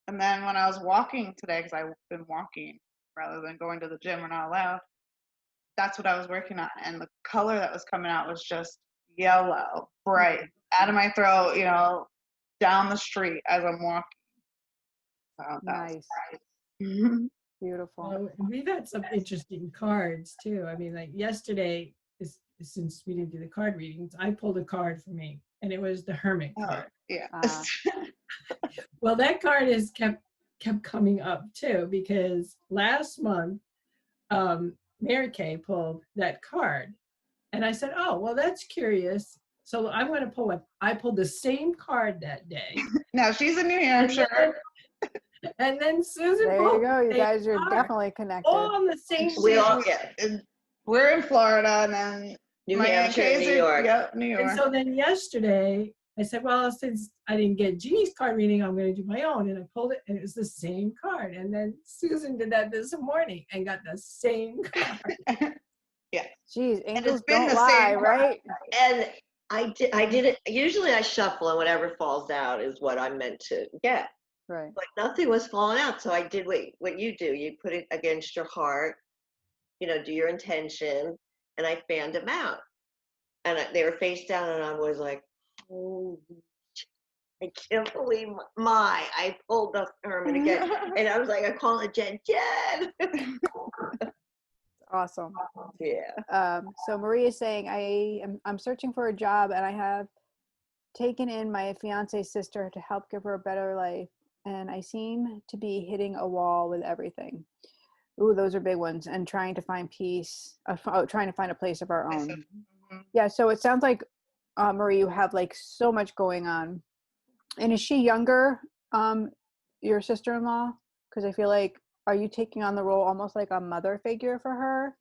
And then when I was walking today, because I've been walking rather than going to the gym, we're not allowed, that's what I was working on. And the color that was coming out was just yellow, bright, out of my throat, down the street as I'm walking. So Nice. nice. Beautiful. Well, we've had some interesting cards too. I mean, like yesterday, since we didn't do the card readings, I pulled a card for me and it was the Hermit Oh, card. yeah. Well, that card is kept coming up too, because last month Mary Kay pulled that card, and I said, "Oh, well, that's curious. So I'm going to pull it." I pulled the same card that day, Now she's in New and Hampshire. then Susan There you pulled go. the You same guys are card, definitely connected. all on the same We day. all, yeah, We're in Florida, and then New my Aunt Hampshire and Kay's New in, York. yep, New And York. so then yesterday, I said, well, since I didn't get Jeannie's card reading, I'm going to do my own. And I pulled it, and it was the same card. And then Susan did that this morning and got the same card. Geez, angels been don't the lie, same right? And I did it. Usually I shuffle, and whatever falls out is what I'm meant to get. Right. But nothing was falling out. So I did what you do. You put it against your heart, do your intention, and I fanned them out. And they were face down, and I was like, holy, I can't believe I pulled the Hermit again. And I was like, I call it Jen. Awesome. Yeah. So Maria is saying, I'm searching for a job, and I have taken in my fiance's sister to help give her a better life, and I seem to be hitting a wall with everything. Ooh, those are big ones. And trying to find peace, trying to find a place of our own. Yeah, so it sounds like, Marie, you have like so much going on. And is she younger, your sister-in-law? Because I feel like, are you taking on the role almost like a mother figure for her?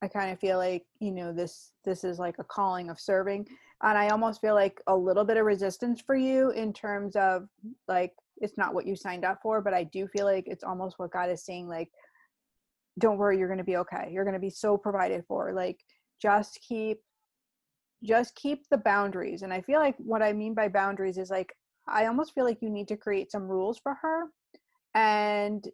I kind of feel like, this is like a calling of serving. And I almost feel like a little bit of resistance for you in terms of like, it's not what you signed up for, but I do feel like it's almost what God is saying, like, don't worry, you're going to be okay. You're going to be so provided for. Like, just keep the boundaries. And I feel like what I mean by boundaries is like, I almost feel like you need to create some rules for her and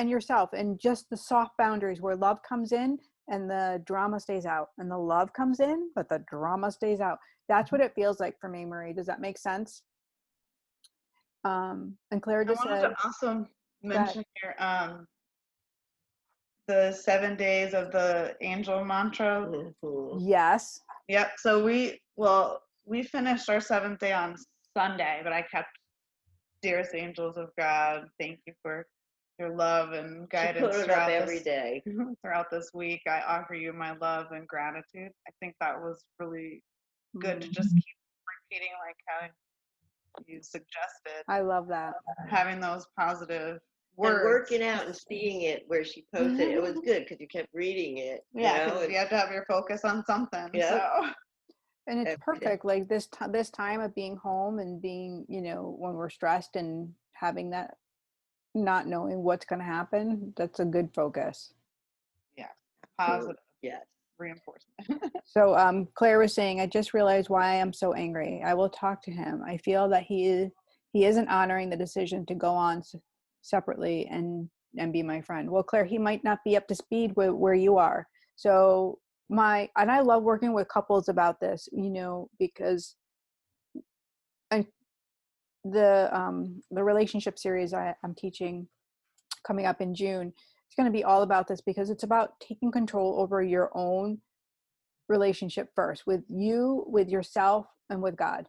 yourself, and just the soft boundaries where love comes in and the drama stays out, and the love comes in, but the drama stays out. That's what it feels like for me, Marie. Does that make sense? And Claire just I wanted said, to also mention here, the 7 days of the angel mantra. Mhm. yes. Yep. So we finished our 7th day on Sunday, but I kept Dearest Angels of God, thank you for your love and She guidance put it up throughout every day. throughout this week. I offer you my love and gratitude. I think that was really good to just keep repeating, like how you suggested, I love that. having those positive words. And working out and seeing it where she posted it was good because you kept reading it. Yeah, because you have to have your focus on something. Yep. So And it's Every day. perfect, like this time of being home and being, when we're stressed and having that, not knowing what's going to happen, that's a good focus. positive Yes. reinforcement. So Claire was saying, I just realized why I am so angry. I will talk to him. I feel that he isn't honoring the decision to go on separately and be my friend. Well, Claire, he might not be up to speed with where you are. So and I love working with couples about this, because the relationship series I'm teaching coming up in June, it's going to be all about this, because it's about taking control over your own relationship first, with you, with yourself, and with God.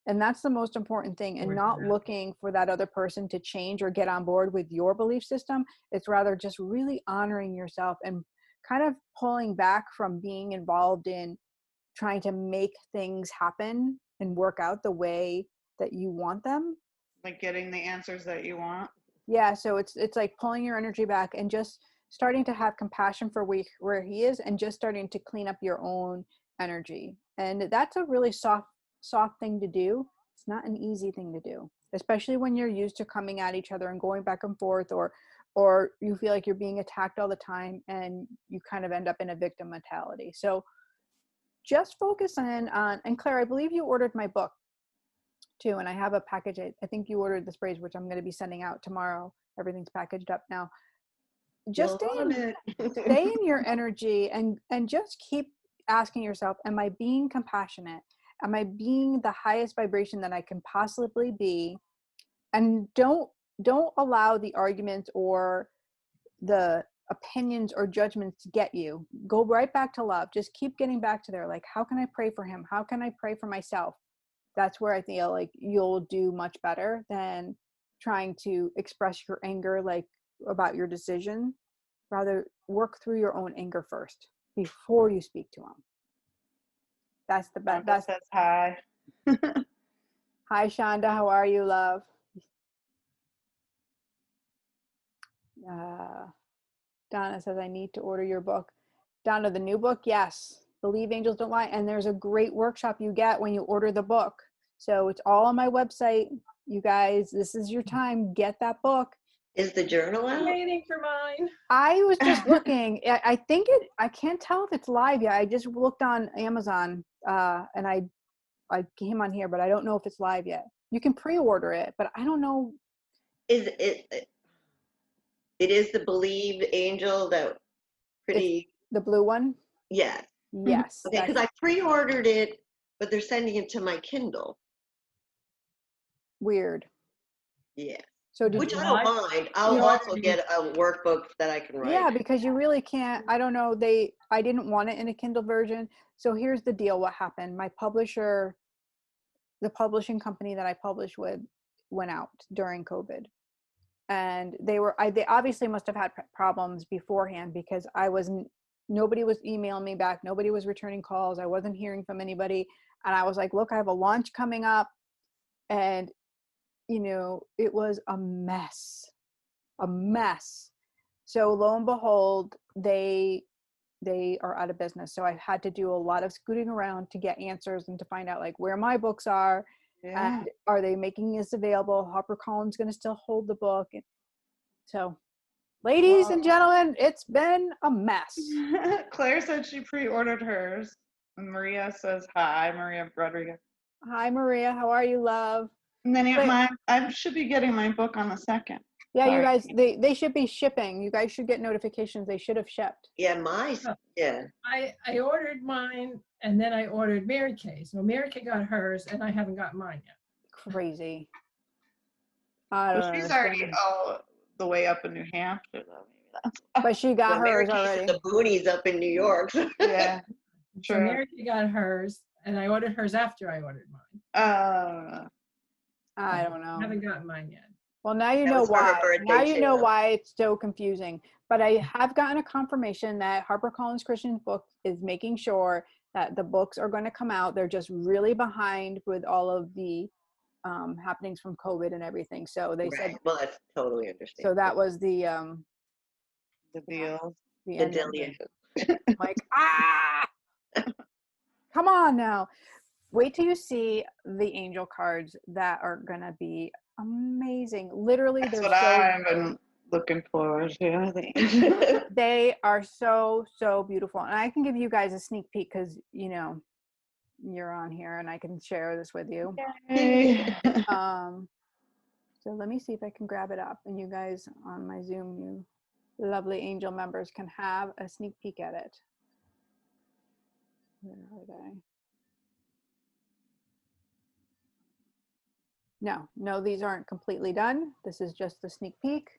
And that's the most important thing, and not looking for that other person to change or get on board with your belief system. It's rather just really honoring yourself and kind of pulling back from being involved in trying to make things happen and work out the way that you want them. Like getting the answers that you want. Yeah, so it's like pulling your energy back and just starting to have compassion for where he is, and just starting to clean up your own energy. And that's a really soft thing to do. It's not an easy thing to do, especially when you're used to coming at each other and going back and forth, or you feel like you're being attacked all the time and you kind of end up in a victim mentality. So just focus on, and Claire, I believe you ordered my book too, and I have a package. I think you ordered the sprays, which I'm going to be sending out tomorrow. Everything's packaged up now. Just stay in your energy, and just keep asking yourself, am I being compassionate? Am I being the highest vibration that I can possibly be? And don't allow the arguments or the opinions or judgments get you. Go right back to love. Just keep getting back to there. Like, how can I pray for him? How can I pray for myself? That's where I feel like you'll do much better than trying to express your anger, like about your decision. Rather work through your own anger first before you speak to him. That's the best. Shonda says hi. Hi, Shonda. How are you, love? Donna says, I need to order your book. Donna, the new book? Yes. Believe Angels Don't Lie. And there's a great workshop you get when you order the book. So it's all on my website. You guys, this is your time. Get that book. Is the journal I'm out? waiting for mine. I was just looking. I think I can't tell if it's live yet. I just looked on Amazon and I came on here, but I don't know if it's live yet. You can pre-order it, but I don't know. Is it? It is the Believe Angel that pretty. The blue one? Yes. Yes. Okay, because I pre-ordered it, but they're sending it to my Kindle. Weird. Yeah. So did Which you? I don't mind. I'll also get a workbook that I can write. Yeah, because you really can't. I don't know. I didn't want it in a Kindle version. So here's the deal. What happened? My publisher, the publishing company that I published with, went out during COVID, and they obviously must have had problems beforehand because nobody was emailing me back. Nobody was returning calls. I wasn't hearing from anybody. And I was like, look, I have a launch coming up. And, it was a mess. So lo and behold, they are out of business. So I've had to do a lot of scooting around to get answers and to find out like where my books are. Yeah. And are they making this available? HarperCollins going to still hold the book. So, ladies and gentlemen, it's been a mess. Claire said she pre-ordered hers. And Maria says hi, Maria Rodriguez. Hi, Maria. How are you, love? And then Wait. I should be getting my book on the 2nd. Yeah, Sorry. you guys, they should be shipping. You guys should get notifications. They should have shipped. Yeah, yeah. I ordered mine and then I ordered Mary Kay. So Mary Kay got hers and I haven't gotten mine yet. Crazy. Well, she's already the way up in New Hampshire, though. Maybe that's but she got hers Mary Kay's already. in the boonies up in New York. yeah. So Mary Kay got hers and I ordered hers after I ordered mine. I don't know. I haven't gotten mine yet. Well, now you That know was for her why. birthday, Now you know too. why it's so confusing. But I have gotten a confirmation that HarperCollins Christian Book is making sure that the books are going to come out. They're just really behind with all of the happenings from COVID and everything. So they said. Well, that's totally understandable. So that was the deal. The The end of delia. it. Like, come on now. Wait till you see the angel cards that are gonna be amazing. Literally, That's they're what I've been looking forward to. I think. they are so beautiful, and I can give you guys a sneak peek because you're on here, and I can share this with you. Yay. So let me see if I can grab it up, and you guys on my Zoom, you lovely angel members, can have a sneak peek at it. Where are they? No, these aren't completely done. This is just a sneak peek.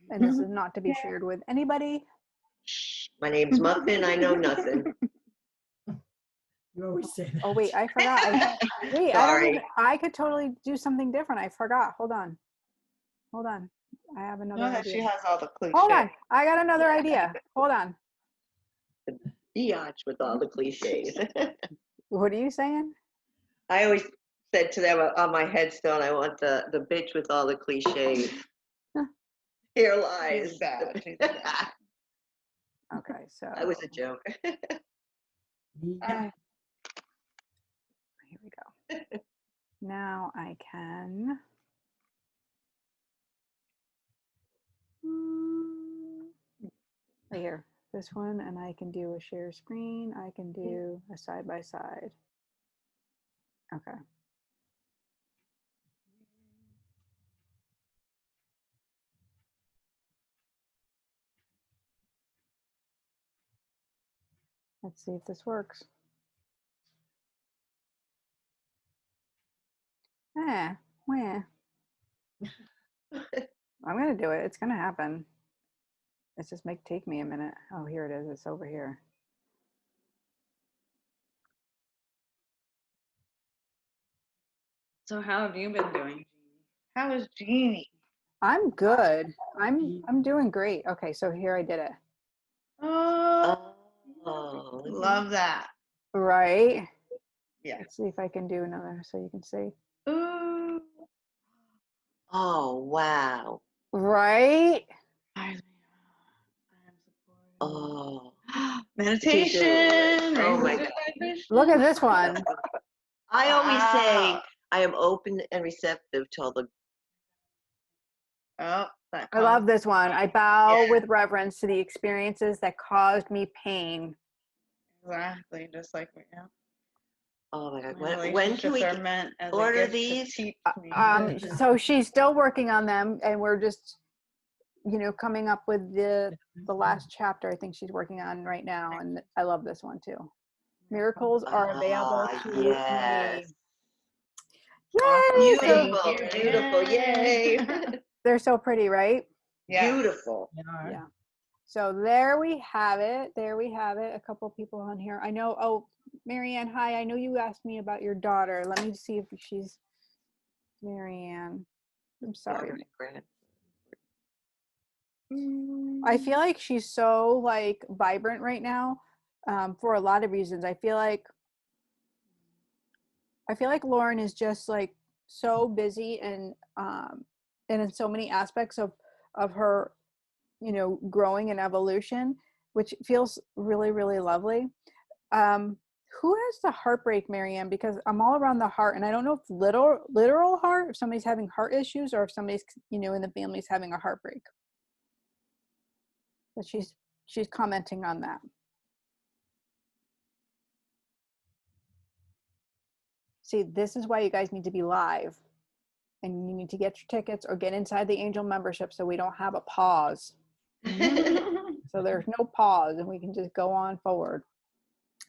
And this is not to be shared with anybody. My name's Muffin. I know nothing. You always say that. Oh, wait, I forgot. Sorry. I could totally do something different. I forgot. Hold on. I have another No, that idea. she has all the cliches. Hold on. I got another idea. Hold on. Biatch with all the cliches. What are you saying? I always said to them on my headstone, I want the bitch with all the cliches. Here lies. She's bad. She's bad. Okay, so. That was a joke. Yeah. Here we go. Now I can. Right here, this one, and I can do a share screen. I can do a side by side. Okay. Let's see if this works. Where? I'm gonna do it. It's gonna happen. It's just take me a minute. Oh, here it is. It's over here. So how have you been doing, Jeannie? How is Jeannie? I'm good. I'm doing great. Okay, so here I did it. Oh, Oh, love that. Right. Yeah. Let's see if I can do another so you can see. Ooh. oh, wow. Right. I am supported. Oh, Meditation. Oh my raising God. vibration. Look at this one. I always say Wow. I am open and receptive to all the. Oh, that I love comes. this one. I bow Yeah. with reverence to the experiences that caused me pain. Exactly, just like we have. Oh my God. My When can relationships we are meant as a order gift these? to teach me. So she's still working on them, and we're just, coming up with the last chapter. I think she's working on right now, and I love this one too. Miracles are available to Yes. me. Awesome. Yay! So Beautiful, Thank you. beautiful. Yay. they're so pretty, right? Yeah. Beautiful. Yeah. So there we have it. There we have it. A couple people on here. I know. Oh, Marianne, hi. I know you asked me about your daughter. Let me see if she's Marianne. I'm sorry. I feel like she's so vibrant right now, for a lot of reasons. I feel like Lauren is just so busy and in so many aspects of her, growing and evolution, which feels really, really lovely. Who has the heartbreak, Marianne? Because I'm all around the heart, and I don't know if literal heart, if somebody's having heart issues, or if somebody's in the family's having a heartbreak. But she's commenting on that. See, this is why you guys need to be live, and you need to get your tickets or get inside the Angel membership so we don't have a pause. So there's no pause, and we can just go on forward.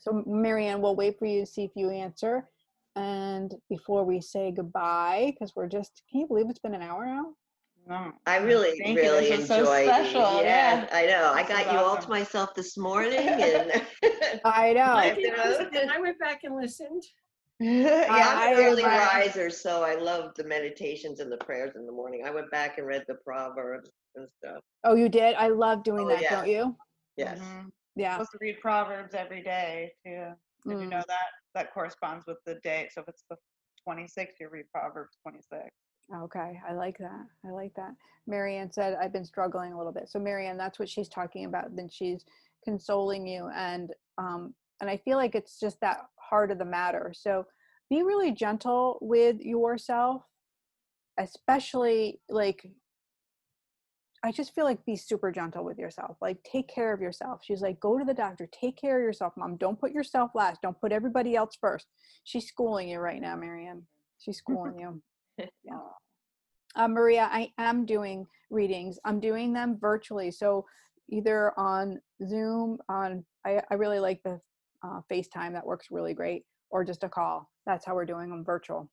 So Marianne, we'll wait for you to see if you answer. And before we say goodbye, because can you believe it's been an hour now? No. I really, Thank you. really This was so enjoyed special. these. Yeah. I know. I This got was you all awesome. to myself this morning, and I know. I went back and listened. Yeah. I'm an early my- riser, so I love the meditations and the prayers in the morning. I went back and read the Proverbs and stuff. Oh, you did? I love doing Oh, that, yeah. don't you? Yes. Mhm. Yeah. Supposed to read Proverbs every day too. Did you Mm. know that corresponds with the day? So if it's the 26th, you read Proverbs 26. Okay, I like that. I like that. Marianne said, I've been struggling a little bit. So Marianne, that's what she's talking about. Then she's consoling you. And I feel like it's just that heart of the matter. So be really gentle with yourself, especially I just feel like be super gentle with yourself. Take care of yourself. She's like, go to the doctor. Take care of yourself, Mom. Don't put yourself last. Don't put everybody else first. She's schooling you right now, Marianne. She's schooling you. Yeah. Maria, I am doing readings. I'm doing them virtually. So either on Zoom, I really like the FaceTime. That works really great. Or just a call. That's how we're doing them virtual.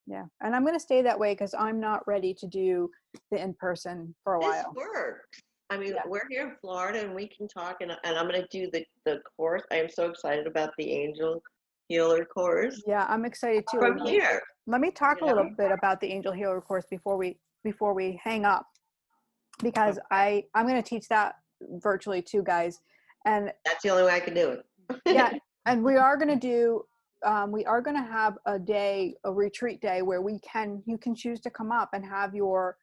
Yeah. And I'm going to stay that way because I'm not ready to do the in-person for a This while. works. I mean, Yeah. we're here in Florida, and we can talk, and I'm going to do the course. I am so excited about the Angel Healer course Yeah, I'm excited too. from here. Let me talk a You know? little bit about the Angel Healer course before we hang up, because I'm going to teach that virtually too, guys. And That's the only way I can do it. yeah, and we are going to have a retreat day where you can choose to come up and have your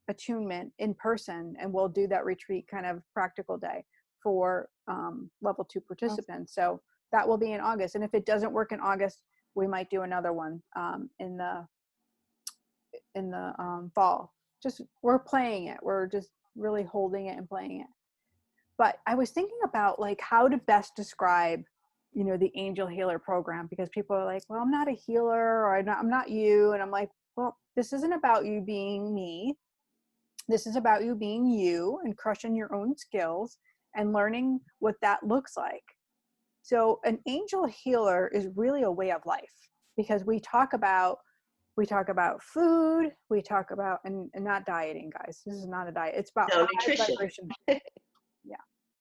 attunement in person, and we'll do that retreat kind of practical day for level 2 participants. So that will be in August, and if it doesn't work in August, we might do another one in the fall. Just we're playing it. We're just really holding it and playing it. But I was thinking about how to best describe, the Angel Healer program, because people are like, well, I'm not a healer, or I'm not you. And I'm like, well, this isn't about you being me. This is about you being you and crushing your own skills and learning what that looks like. So an angel healer is really a way of life, because we talk about food, we talk about, and not dieting, guys. This is not a diet. It's about No, high nutrition. vibration.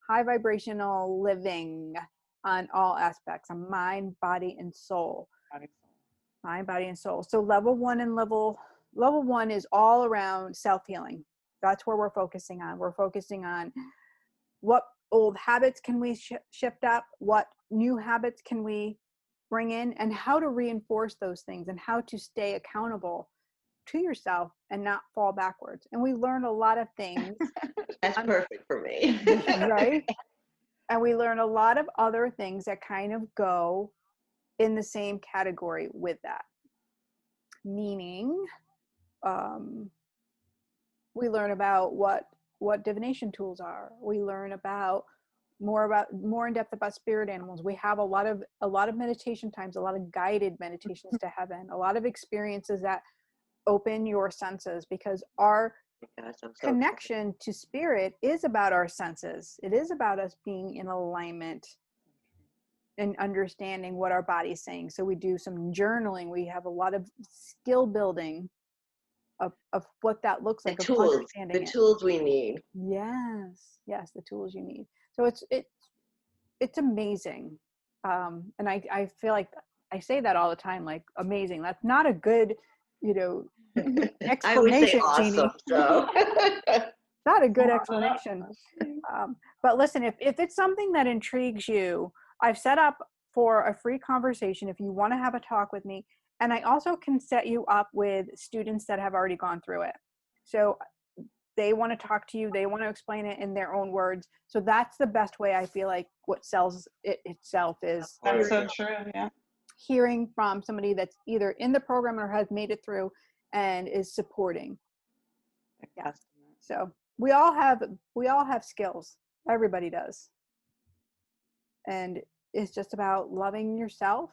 high vibrational living on all aspects, on mind, body, and soul. Mind, body, and soul. So level one is all around self-healing. That's where we're focusing on. We're focusing on what old habits can we shift up, what new habits can we bring in, and how to reinforce those things, and how to stay accountable to yourself and not fall backwards. And we learn a lot of things. That's perfect for me. Right? And we learn a lot of other things that kind of go in the same category with that. Meaning, we learn about what divination tools are. We learn about more in depth about spirit animals. We have a lot of meditation times, a lot of guided meditations to heaven, a lot of experiences that open your senses, because our Gosh, I'm so connection to spirit is about our senses. It is about us being in alignment and understanding what our body is saying. So we do some journaling. We have a lot of skill building of what that looks like. the of tools, understanding the it. tools we need. Yes, the tools you need. So it's amazing. And I feel like I say that all the time, like amazing. That's not a good, I would say explanation, Jeannie. awesome. So Not a good explanation. But listen, if it's something that intrigues you, I've set up for a free conversation if you want to have a talk with me. And I also can set you up with students that have already gone through it. So they want to talk to you. They want to explain it in their own words. So that's the best way. I feel like what sells it itself is That's so true. Yeah. hearing from somebody that's either in the program or has made it through and is supporting. Yeah. So we all have skills. Everybody does. And it's just about loving yourself.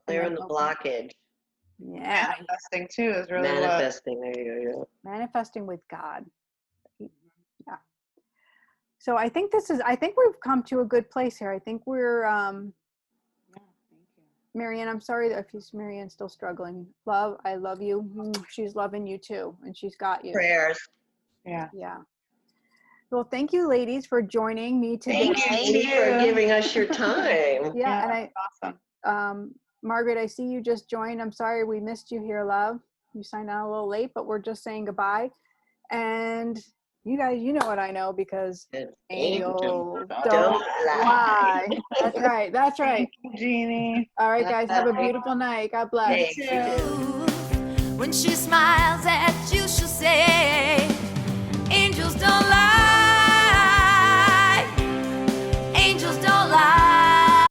clearing the blockage. Yeah. Manifesting too is really Manifesting. There you go. Manifesting with God. Yeah. So I think we've come to a good place here. I think we're, Yeah, thank you. Marianne, I'm sorry if Marianne's still struggling. Love, I love you. She's loving you too. And she's got you. Prayers. Yeah. Yeah. Well, thank you ladies for joining me today. Thank you for giving us your time. Yeah. And Awesome. Margaret, I see you just joined. I'm sorry we missed you here, love. You signed on a little late, but we're just saying goodbye. And you guys, you know what I know, because angels don't lie. That's right. That's right. Thank you, Jeannie. All right, guys, have a beautiful night. God bless. Thanks, you too. When she smiles at you, she'll say, angels don't lie.